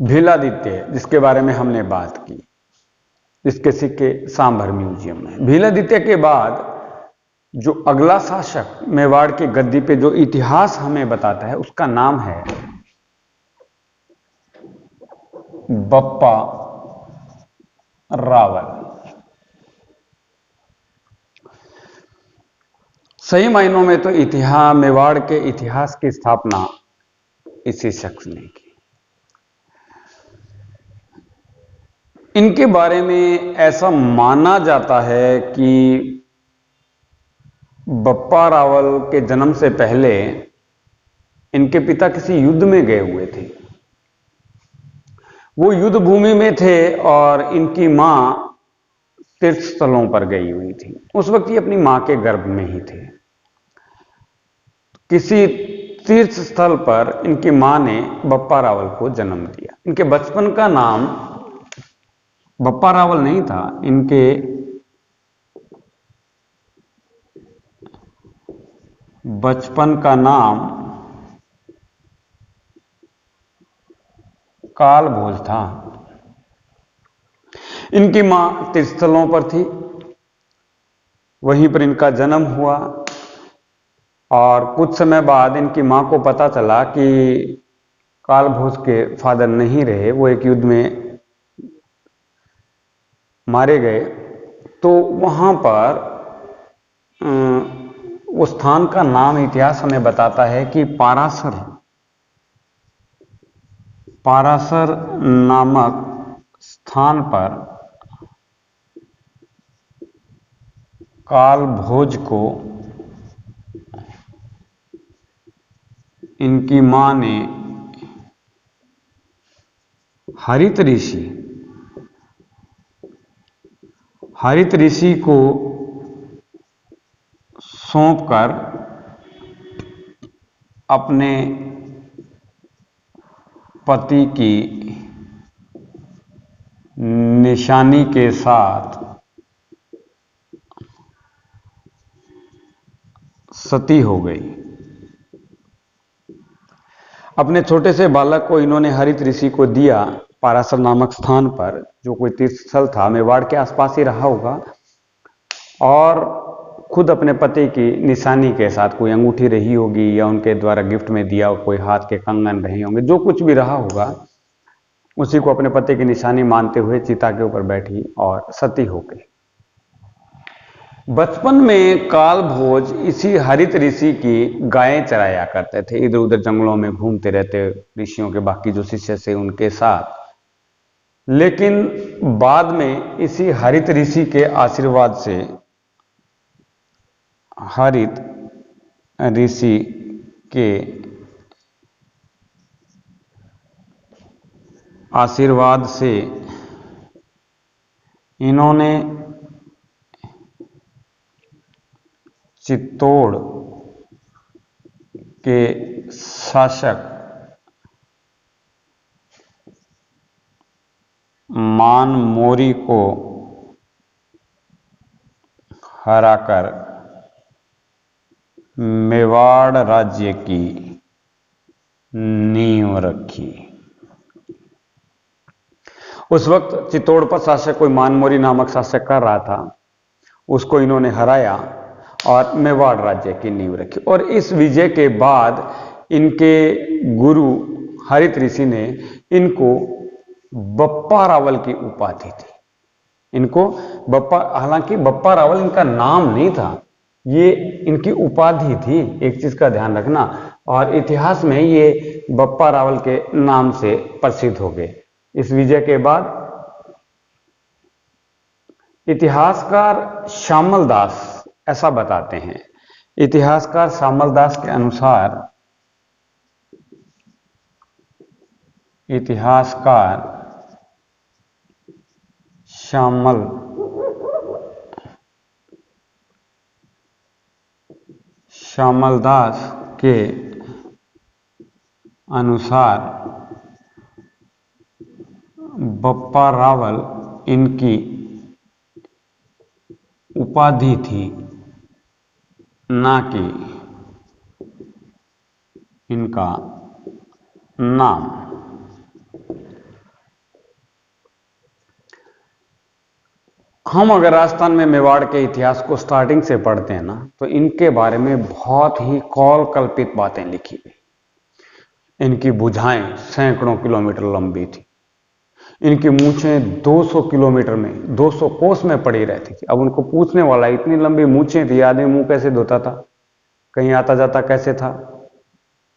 भीलादित्य, जिसके बारे में हमने बात की, जिसके सिक्के सांभर म्यूजियम में। भीलादित्य के बाद जो अगला शासक मेवाड़ की गद्दी पे जो इतिहास हमें बताता है, उसका नाम है बप्पा रावल। सही मायनों में तो मेवाड़ के इतिहास की स्थापना इसी शख्स ने की। इनके बारे में ऐसा माना जाता है कि बप्पा रावल के जन्म से पहले इनके पिता किसी युद्ध में गए हुए थे। वो युद्ध भूमि में थे और इनकी मां तीर्थ स्थलों पर गई हुई थी। उस वक्त ये अपनी मां के गर्भ में ही थे। किसी तीर्थ स्थल पर इनकी मां ने बप्पा रावल को जन्म दिया। इनके बचपन का नाम बप्पा रावल नहीं था, इनके बचपन का नाम काल भोज था। इनकी मां तीर्थस्थलों पर थी, वहीं पर इनका जन्म हुआ और कुछ समय बाद इनकी मां को पता चला कि काल भोज के फादर नहीं रहे, वो एक युद्ध में मारे गए। तो वहां पर उस स्थान का नाम इतिहास हमें बताता है कि पारासर नामक स्थान पर काल भोज को इनकी मां ने हरित ऋषि को सौंपकर अपने पति की निशानी के साथ सती हो गई। अपने छोटे से बालक को इन्होंने हरित ऋषि को दिया पारासर नामक स्थान पर, जो कोई तीर्थ स्थल था, मेवाड़ के आसपास ही रहा होगा, और खुद अपने पति की निशानी के साथ, कोई अंगूठी रही होगी या उनके द्वारा गिफ्ट में दिया, कोई हाथ के कंगन रहे होंगे, जो कुछ भी रहा होगा, उसी को अपने पति की निशानी मानते हुए चिता के ऊपर बैठी और सती हो गई। बचपन में काल भोज इसी हरित ऋषि की गायें चराया करते थे, इधर उधर जंगलों में घूमते रहते ऋषियों के बाकी जो शिष्य थे उनके साथ। लेकिन बाद में इसी हरित ऋषि के आशीर्वाद से, हरित ऋषि के आशीर्वाद से इन्होंने चित्तौड़ के शासक मान मोरी को हराकर मेवाड़ राज्य की नींव रखी। उस वक्त चित्तौड़ पर शासक कोई मानमोरी नामक शासक कर रहा था, उसको इन्होंने हराया और मेवाड़ राज्य की नींव रखी। और इस विजय के बाद इनके गुरु हरित ऋषि ने इनको बप्पा रावल की उपाधि दी। इनको बप्पा, हालांकि बप्पा रावल इनका नाम नहीं था, ये इनकी उपाधि थी, एक चीज का ध्यान रखना। और इतिहास में ये बप्पा रावल के नाम से प्रसिद्ध हो गए। इस विजय के बाद इतिहासकार श्यामल दास ऐसा बताते हैं, इतिहासकार श्यामल दास के अनुसार, इतिहासकार श्यामल दास के अनुसार बप्पा रावल इनकी उपाधि थी, ना कि इनका नाम। हम अगर राजस्थान में मेवाड़ के इतिहास को स्टार्टिंग से पढ़ते हैं ना, तो इनके बारे में बहुत ही कौल कल्पित बातें लिखी गई। इनकी भुजाएं सैकड़ों किलोमीटर लंबी थी। इनकी मूछें 200 किलोमीटर में 200 कोस में पड़ी रहती थी। अब उनको पूछने वाला, इतनी लंबी मूछें थी, आदमी मुंह कैसे धोता था, कहीं आता जाता कैसे था,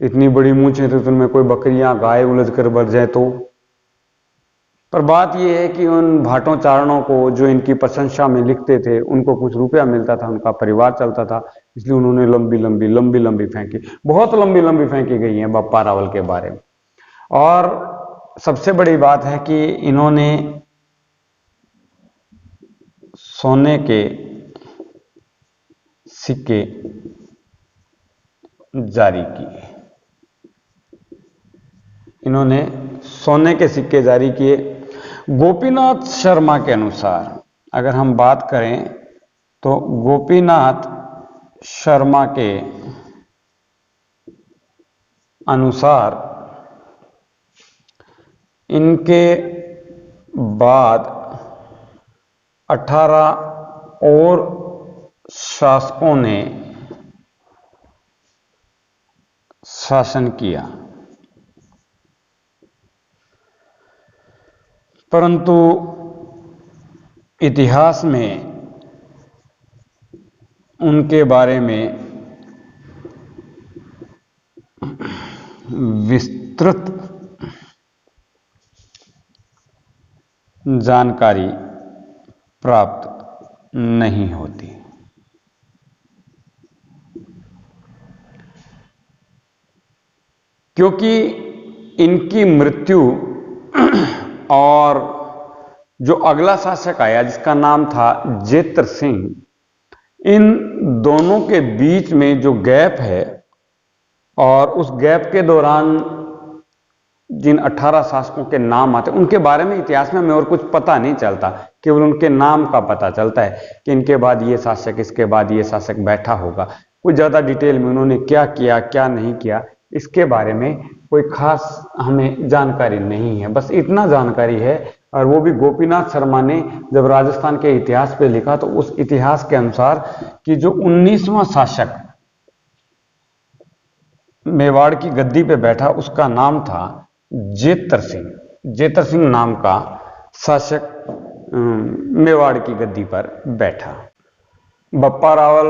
इतनी बड़ी मूछें थी, तो उनमें कोई बकरियां गाय उलझ कर भर जाए तो। पर बात यह है कि उन भाटों चारणों को जो इनकी प्रशंसा में लिखते थे, उनको कुछ रुपया मिलता था, उनका परिवार चलता था, इसलिए उन्होंने लंबी लंबी फेंकी, बहुत लंबी लंबी फेंकी गई है बप्पा रावल के बारे में। और सबसे बड़ी बात है कि इन्होंने सोने के सिक्के जारी किए। इन्होंने सोने के सिक्के जारी किए। गोपीनाथ शर्मा के अनुसार अगर हम बात करें तो गोपीनाथ शर्मा के अनुसार इनके बाद 18 और शासकों ने शासन किया, परंतु इतिहास में उनके बारे में विस्तृत जानकारी प्राप्त नहीं होती। क्योंकि इनकी मृत्यु और जो अगला शासक आया जिसका नाम था जेत्र सिंह, इन दोनों के बीच में जो गैप है, और उस गैप के दौरान जिन 18 शासकों के नाम आते उनके बारे में इतिहास में हमें और कुछ पता नहीं चलता, केवल उनके नाम का पता चलता है कि इनके बाद ये शासक, इसके बाद ये शासक बैठा होगा। कुछ ज़्यादा डिटेल में उन्होंने क्या किया क्या नहीं किया, इसके बारे में कोई खास हमें जानकारी नहीं है। बस इतना जानकारी है, और वो भी गोपीनाथ शर्मा ने जब राजस्थान के इतिहास पे लिखा तो उस इतिहास के अनुसार कि जो 19वां शासक मेवाड़ की गद्दी पे बैठा उसका नाम था जेत्र सिंह। जेत्र सिंह नाम का शासक मेवाड़ की गद्दी पर बैठा। बप्पा रावल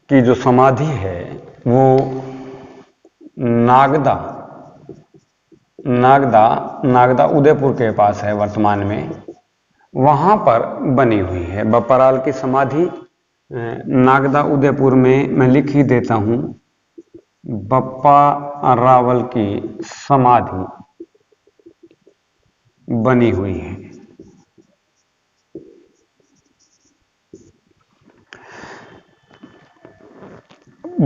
की जो समाधि है वो नागदा उदयपुर के पास है वर्तमान में, वहां पर बनी हुई है। बप्पा रावल की समाधि नागदा उदयपुर में मैं लिख ही देता हूं, बप्पा रावल की समाधि बनी हुई है।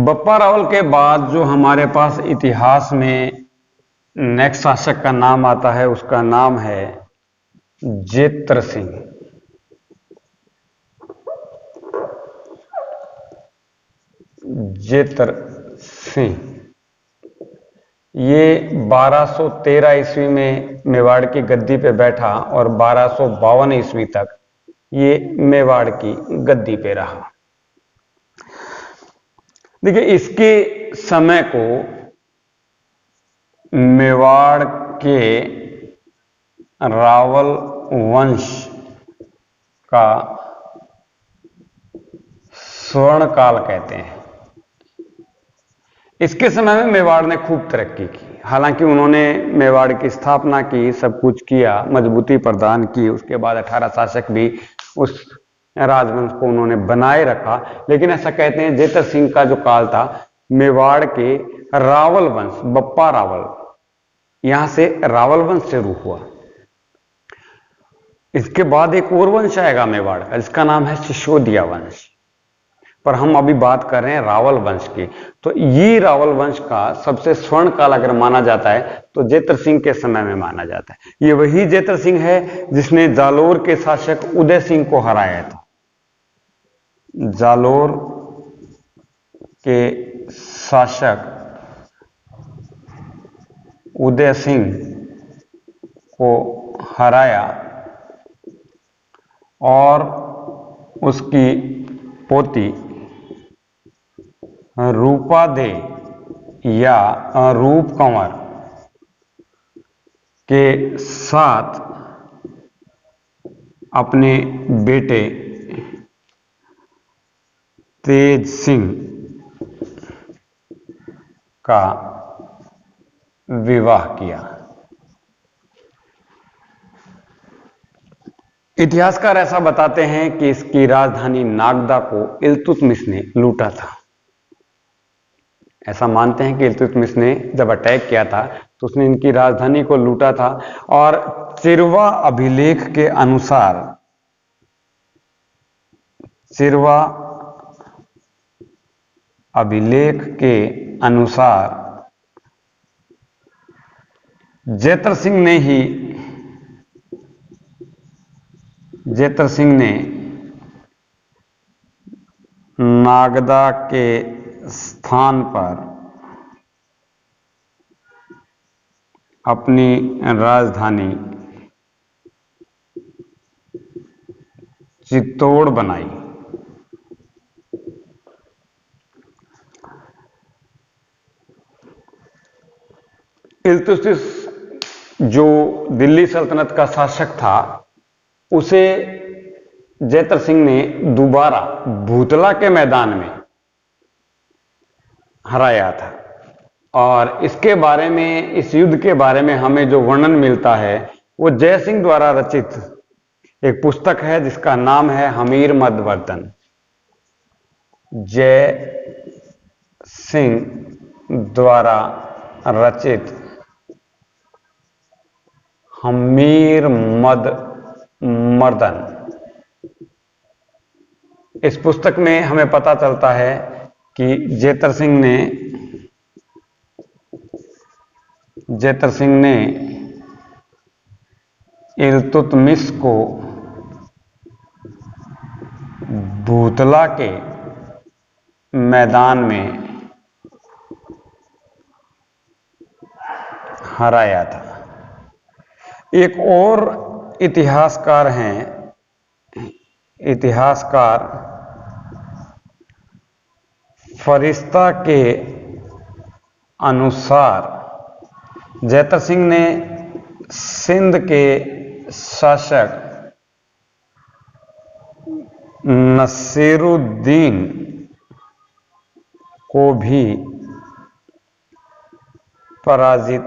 बप्पा रावल के बाद जो हमारे पास इतिहास में नेक्स्ट शासक का नाम आता है उसका नाम है जेत्र सिंह। जेत्र सिंह ये 1213 ईस्वी में मेवाड़ की गद्दी पे बैठा और 1252 ईस्वी तक ये मेवाड़ की गद्दी पे रहा। देखिए, इसके समय को मेवाड़ के रावल वंश का स्वर्ण काल कहते हैं। इसके समय में मेवाड़ ने खूब तरक्की की। हालांकि उन्होंने मेवाड़ की स्थापना की, सब कुछ किया, मजबूती प्रदान की, उसके बाद 18 शासक भी उस राजवंश को उन्होंने बनाए रखा। लेकिन ऐसा कहते हैं जेत्र सिंह का जो काल था, मेवाड़ के रावल वंश, बप्पा रावल, यहां से रावल वंश शुरू हुआ। इसके बाद एक और वंश आएगा मेवाड़ का जिसका नाम है सिसोदिया वंश, पर हम अभी बात कर रहे हैं रावल वंश की। तो ये रावल वंश का सबसे स्वर्ण काल अगर माना जाता है तो जेत्र सिंह के समय में माना जाता है। ये वही जेत्र सिंह है जिसने जालोर के शासक उदय सिंह को हराया था। जालोर के शासक उदय सिंह को हराया और उसकी पोती रूपादे या रूपकंवर के साथ अपने बेटे तेज सिंह का विवाह किया। इतिहासकार ऐसा बताते हैं कि इसकी राजधानी नागदा को इल्तुतमिश ने लूटा था। ऐसा मानते हैं कि इल्तुतमिश ने जब अटैक किया था तो उसने इनकी राजधानी को लूटा था। और चिरवा अभिलेख के अनुसार, चिरवा अभिलेख के अनुसार जेतर सिंह ने नागदा के स्थान पर अपनी राजधानी चित्तौड़ बनाई। इल्तुतमिश जो दिल्ली सल्तनत का शासक था, उसे जेतर सिंह ने दोबारा भूतला के मैदान में हराया था। और इसके बारे में, इस युद्ध के बारे में हमें जो वर्णन मिलता है वो जय सिंह द्वारा रचित एक पुस्तक है जिसका नाम है हमीर मदवर्तन। जय सिंह द्वारा रचित हमीर मदवर्तन। इस पुस्तक में हमें पता चलता है कि जेतर सिंह ने इल्तुतमिश को भूतला के मैदान में हराया था। एक और इतिहासकार हैं, इतिहासकार फरिश्ता के अनुसार जेतर सिंह ने सिंध के शासक नसीरुद्दीन को भी पराजित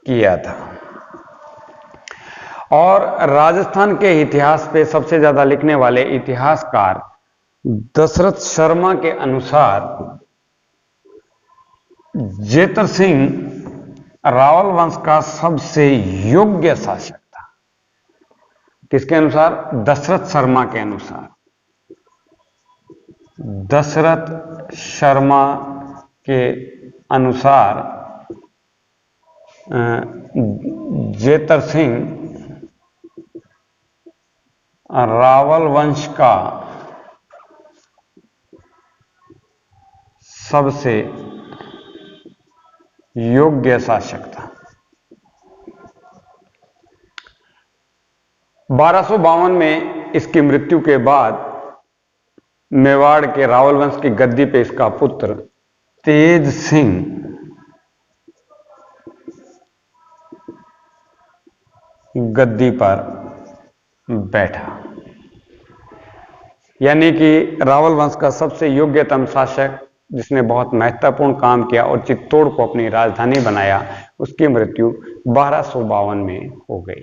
किया था। और राजस्थान के इतिहास पे सबसे ज्यादा लिखने वाले इतिहासकार दशरथ शर्मा के अनुसार जेतर सिंह रावल वंश का सबसे योग्य शासक था। किसके अनुसार? दशरथ शर्मा के अनुसार। दशरथ शर्मा के अनुसार जेतर सिंह रावल वंश का सबसे योग्य शासक था। 1252 में इसकी मृत्यु के बाद मेवाड़ के रावल वंश की गद्दी पे इसका पुत्र तेज सिंह गद्दी पर बैठा। यानी कि रावल वंश का सबसे योग्यतम शासक जिसने बहुत महत्वपूर्ण काम किया और चित्तौड़ को अपनी राजधानी बनाया, उसकी मृत्यु 1252 में हो गई।